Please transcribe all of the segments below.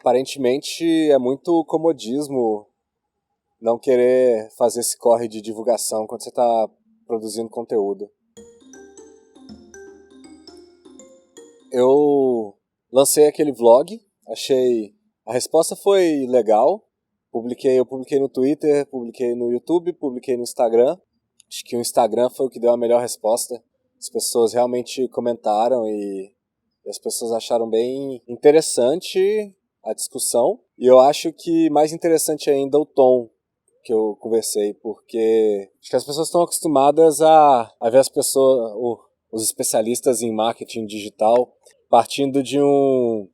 Aparentemente é muito comodismo não querer fazer esse corre de divulgação quando você está produzindo conteúdo. Eu lancei aquele vlog, a resposta foi legal. Eu publiquei no Twitter, publiquei no YouTube, publiquei no Instagram. Acho que o Instagram foi o que deu a melhor resposta. As pessoas realmente comentaram e as pessoas acharam bem interessante a discussão. E eu acho que mais interessante ainda o tom que eu conversei, porque acho que as pessoas estão acostumadas a ver as pessoas, os especialistas em marketing digital, partindo de um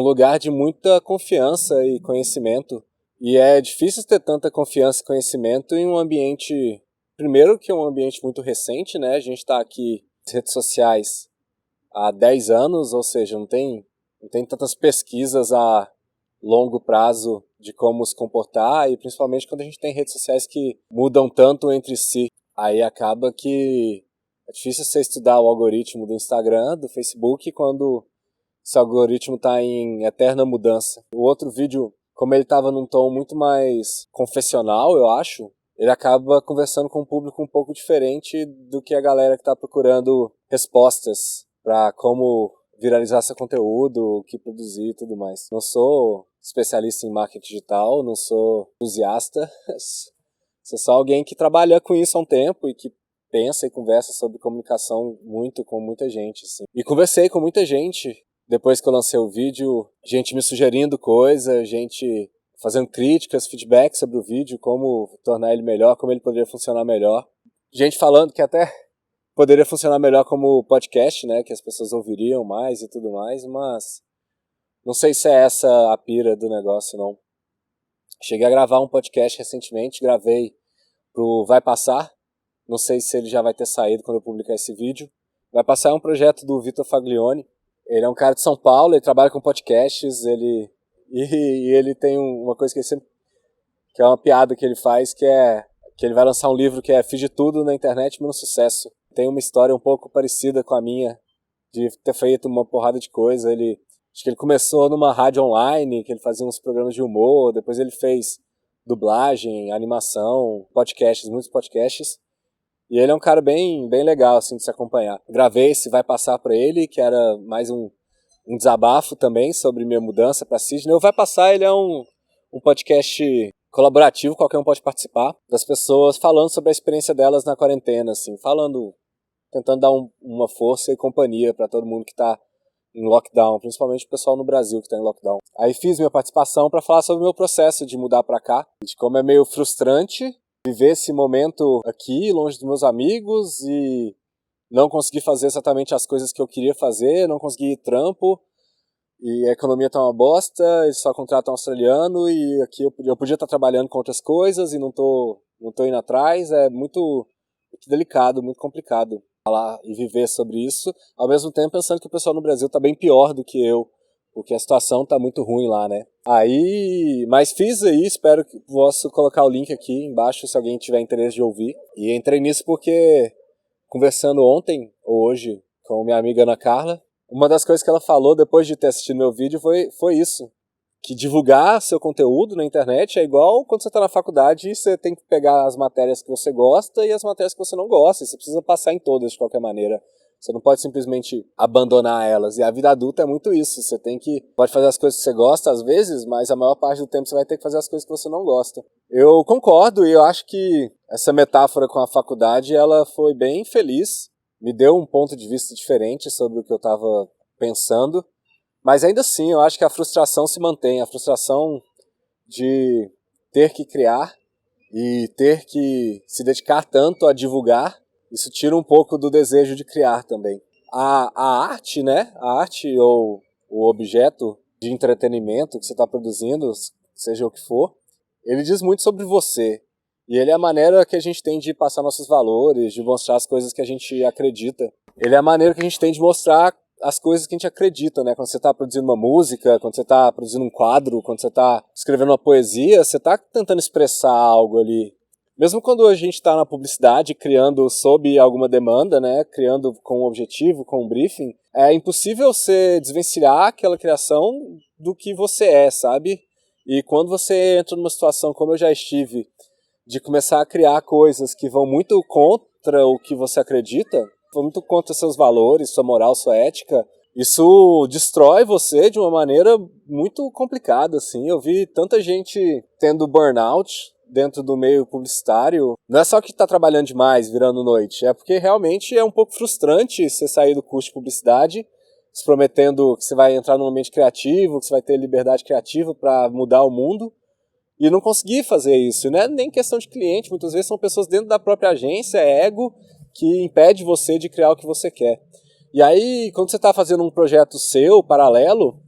lugar de muita confiança e conhecimento. E é difícil ter tanta confiança e conhecimento em um ambiente, primeiro que é um ambiente muito recente, né? A gente está aqui nas redes sociais há 10 anos, ou seja, não tem tantas pesquisas a longo prazo de como se comportar, e principalmente quando a gente tem redes sociais que mudam tanto entre si. Aí acaba que é difícil você estudar o algoritmo do Instagram, do Facebook, quando esse algoritmo está em eterna mudança. O outro vídeo, como ele estava num tom muito mais confessional, eu acho, ele acaba conversando com um público um pouco diferente do que a galera que está procurando respostas para como viralizar seu conteúdo, o que produzir e tudo mais. Não sou especialista em marketing digital, não sou entusiasta, sou só alguém que trabalha com isso há um tempo e que pensa e conversa sobre comunicação muito com muita gente, assim. E conversei com muita gente depois que eu lancei o vídeo, gente me sugerindo coisas, gente fazendo críticas, feedback sobre o vídeo, como tornar ele melhor, como ele poderia funcionar melhor. Gente falando que até poderia funcionar melhor como podcast, né, que as pessoas ouviriam mais e tudo mais, mas não sei se é essa a pira do negócio, não. Cheguei a gravar um podcast recentemente, gravei pro Vai Passar, não sei se ele já vai ter saído quando eu publicar esse vídeo. Vai Passar é um projeto do Vitor Faglione. Ele é um cara de São Paulo, ele trabalha com podcasts, e ele tem uma coisa que é uma piada que ele faz, que é que ele vai lançar um livro que é Fiz de Tudo na Internet menos Sucesso. Tem uma história um pouco parecida com a minha, de ter feito uma porrada de coisa. Acho que ele começou numa rádio online, que ele fazia uns programas de humor, depois ele fez dublagem, animação, podcasts, muitos podcasts. E ele é um cara bem legal, assim, de se acompanhar. Gravei esse Vai Passar pra ele, que era mais um desabafo também sobre minha mudança pra Sydney. O Vai Passar, ele é um podcast colaborativo, qualquer um pode participar, das pessoas falando sobre a experiência delas na quarentena, assim, tentando dar uma força e companhia pra todo mundo que tá em lockdown, principalmente o pessoal no Brasil que tá em lockdown. Aí fiz minha participação pra falar sobre o meu processo de mudar pra cá, de como é meio frustrante viver esse momento aqui, longe dos meus amigos, e não conseguir fazer exatamente as coisas que eu queria fazer, não conseguir ir trampo, e a economia tá uma bosta, eles só contratam australiano, e aqui eu podia estar trabalhando com outras coisas e não tô indo atrás. É muito delicado, muito complicado falar e viver sobre isso, ao mesmo tempo pensando que o pessoal no Brasil tá bem pior do que eu, porque a situação tá muito ruim lá, né? Mas fiz aí, espero que possa colocar o link aqui embaixo se alguém tiver interesse de ouvir. E entrei nisso porque, conversando ontem ou hoje com minha amiga Ana Carla, uma das coisas que ela falou depois de ter assistido meu vídeo foi isso. Que divulgar seu conteúdo na internet é igual quando você está na faculdade e você tem que pegar as matérias que você gosta e as matérias que você não gosta. E você precisa passar em todas de qualquer maneira. Você não pode simplesmente abandonar elas. E a vida adulta é muito isso. Você pode fazer as coisas que você gosta às vezes, mas a maior parte do tempo você vai ter que fazer as coisas que você não gosta. Eu concordo e eu acho que essa metáfora com a faculdade, ela foi bem feliz. Me deu um ponto de vista diferente sobre o que eu estava pensando. Mas ainda assim, eu acho que a frustração se mantém. A frustração de ter que criar e ter que se dedicar tanto a divulgar, isso tira um pouco do desejo de criar também. A arte, né? A arte ou o objeto de entretenimento que você está produzindo, seja o que for, ele diz muito sobre você. E ele é a maneira que a gente tem de passar nossos valores, de mostrar as coisas que a gente acredita. Ele é a maneira que a gente tem de mostrar as coisas que a gente acredita, né? Quando você está produzindo uma música, quando você está produzindo um quadro, quando você está escrevendo uma poesia, você está tentando expressar algo ali. Mesmo quando a gente está na publicidade, criando sob alguma demanda, né? Criando com um objetivo, com um briefing, é impossível você desvencilhar aquela criação do que você é, sabe? E quando você entra numa situação como eu já estive, de começar a criar coisas que vão muito contra o que você acredita, vão muito contra seus valores, sua moral, sua ética, isso destrói você de uma maneira muito complicada, assim. Eu vi tanta gente tendo burnout dentro do meio publicitário. Não é só que está trabalhando demais, virando noite, é porque realmente é um pouco frustrante você sair do curso de publicidade, se prometendo que você vai entrar num ambiente criativo, que você vai ter liberdade criativa para mudar o mundo, e não conseguir fazer isso. Não é nem questão de cliente, muitas vezes são pessoas dentro da própria agência, é ego, que impede você de criar o que você quer. E aí, quando você está fazendo um projeto seu, paralelo,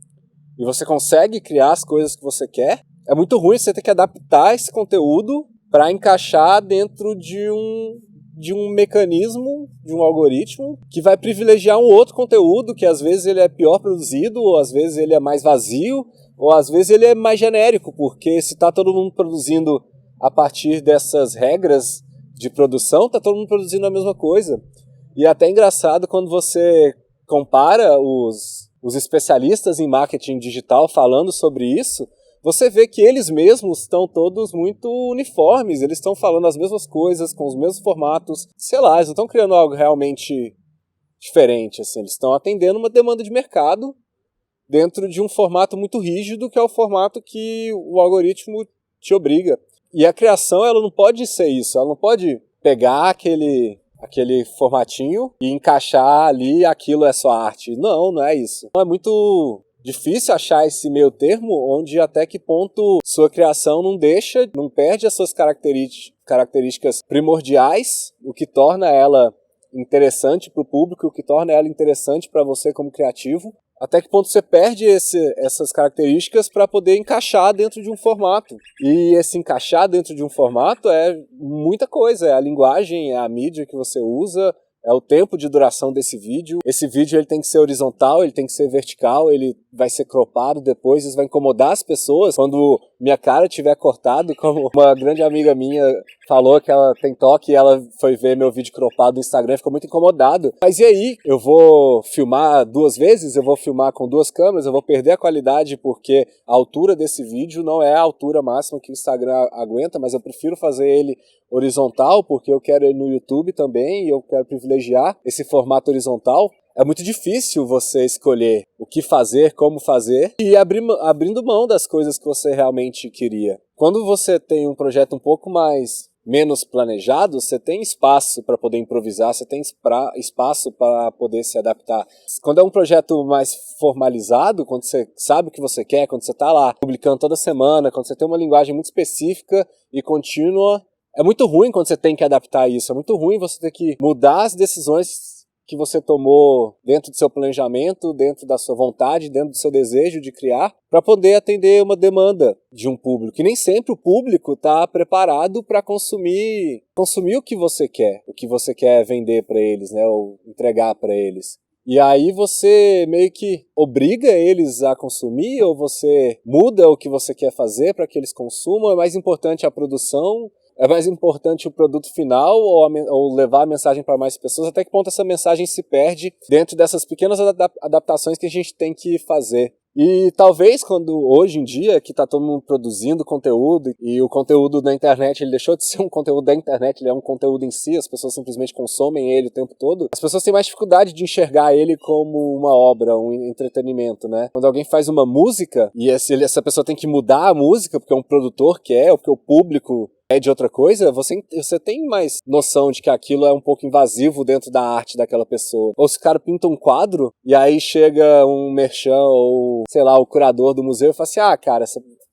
e você consegue criar as coisas que você quer, é muito ruim você ter que adaptar esse conteúdo para encaixar dentro de um mecanismo, de um algoritmo, que vai privilegiar um outro conteúdo, que às vezes ele é pior produzido, ou às vezes ele é mais vazio, ou às vezes ele é mais genérico, porque se está todo mundo produzindo a partir dessas regras de produção, está todo mundo produzindo a mesma coisa. E é até engraçado quando você compara os especialistas em marketing digital falando sobre isso, você vê que eles mesmos estão todos muito uniformes, eles estão falando as mesmas coisas, com os mesmos formatos, sei lá, eles não estão criando algo realmente diferente, assim, eles estão atendendo uma demanda de mercado dentro de um formato muito rígido, que é o formato que o algoritmo te obriga. E a criação, ela não pode ser isso, ela não pode pegar aquele formatinho e encaixar ali, aquilo é só arte. Não, não é isso. Então é muito difícil achar esse meio termo, onde até que ponto sua criação não perde as suas características primordiais, o que torna ela interessante para o público, o que torna ela interessante para você como criativo. Até que ponto você perde essas características para poder encaixar dentro de um formato. E esse encaixar dentro de um formato é muita coisa. É a linguagem, é a mídia que você usa, é o tempo de duração desse vídeo. Esse vídeo ele tem que ser horizontal, ele tem que ser vertical, ele vai ser cropado depois, isso vai incomodar as pessoas. Quando minha cara estiver cortado, como uma grande amiga minha falou que ela tem toque e ela foi ver meu vídeo cropado no Instagram e ficou muito incomodado. Mas e aí? Eu vou filmar 2 vezes? Eu vou filmar com 2 câmeras? Eu vou perder a qualidade porque a altura desse vídeo não é a altura máxima que o Instagram aguenta, mas eu prefiro fazer ele horizontal porque eu quero ele no YouTube também e eu quero privilegiar esse formato horizontal. É muito difícil você escolher o que fazer, como fazer e abrindo mão das coisas que você realmente queria. Quando você tem um projeto um pouco menos planejado, você tem espaço para poder improvisar, você tem espaço para poder se adaptar. Quando é um projeto mais formalizado, quando você sabe o que você quer, quando você está lá publicando toda semana, quando você tem uma linguagem muito específica e contínua, é muito ruim quando você tem que adaptar isso, é muito ruim você ter que mudar as decisões que você tomou dentro do seu planejamento, dentro da sua vontade, dentro do seu desejo de criar, para poder atender uma demanda de um público. E nem sempre o público está preparado para consumir o que você quer vender para eles, né, ou entregar para eles. E aí você meio que obriga eles a consumir, ou você muda o que você quer fazer para que eles consumam. É mais importante a produção, é mais importante o produto final ou levar a mensagem para mais pessoas? Até que ponto essa mensagem se perde dentro dessas pequenas adaptações que a gente tem que fazer? E talvez quando hoje em dia que está todo mundo produzindo conteúdo e o conteúdo da internet ele deixou de ser um conteúdo da internet, ele é um conteúdo em si, as pessoas simplesmente consomem ele o tempo todo, as pessoas têm mais dificuldade de enxergar ele como uma obra, um entretenimento, né? Quando alguém faz uma música e essa pessoa tem que mudar a música porque um produtor quer ou porque o público é de outra coisa, você tem mais noção de que aquilo é um pouco invasivo dentro da arte daquela pessoa. Ou se o cara pinta um quadro e aí chega um merchan ou, sei lá, o curador do museu e fala assim, cara,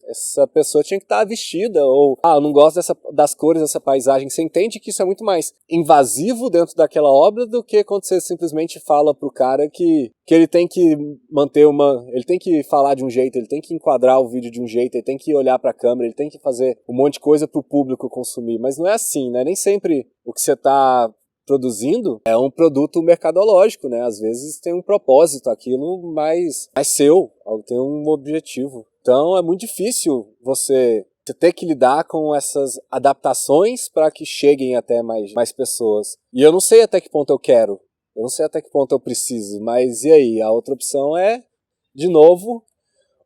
essa pessoa tinha que estar vestida, ou eu não gosto das cores dessa paisagem. Você entende que isso é muito mais invasivo dentro daquela obra do que quando você simplesmente fala pro cara que ele tem que ele tem que falar de um jeito, ele tem que enquadrar o vídeo de um jeito, ele tem que olhar pra câmera, ele tem que fazer um monte de coisa pro público consumir. Mas não é assim, né? Nem sempre o que você tá produzindo é um produto mercadológico, né? Às vezes tem um propósito, aquilo mais seu, tem um objetivo. Então é muito difícil você ter que lidar com essas adaptações para que cheguem até mais pessoas. E eu não sei até que ponto eu quero, eu não sei até que ponto eu preciso, mas e aí? A outra opção é, de novo,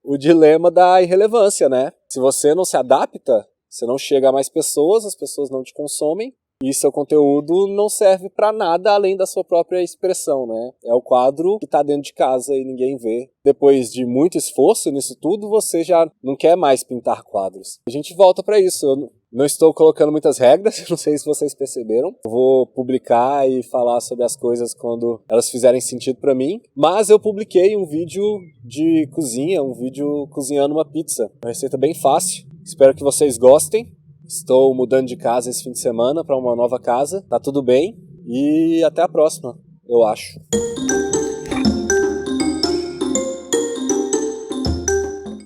o dilema da irrelevância, né? Se você não se adapta, você não chega a mais pessoas, as pessoas não te consomem, e seu conteúdo não serve pra nada além da sua própria expressão, né? É o quadro que tá dentro de casa e ninguém vê. Depois de muito esforço nisso tudo, você já não quer mais pintar quadros. A gente volta pra isso. Eu não estou colocando muitas regras, não sei se vocês perceberam. Eu vou publicar e falar sobre as coisas quando elas fizerem sentido pra mim. Mas eu publiquei um vídeo de cozinha, um vídeo cozinhando uma pizza. Uma receita bem fácil. Espero que vocês gostem. Estou mudando de casa esse fim de semana para uma nova casa. Tá tudo bem e até a próxima, eu acho.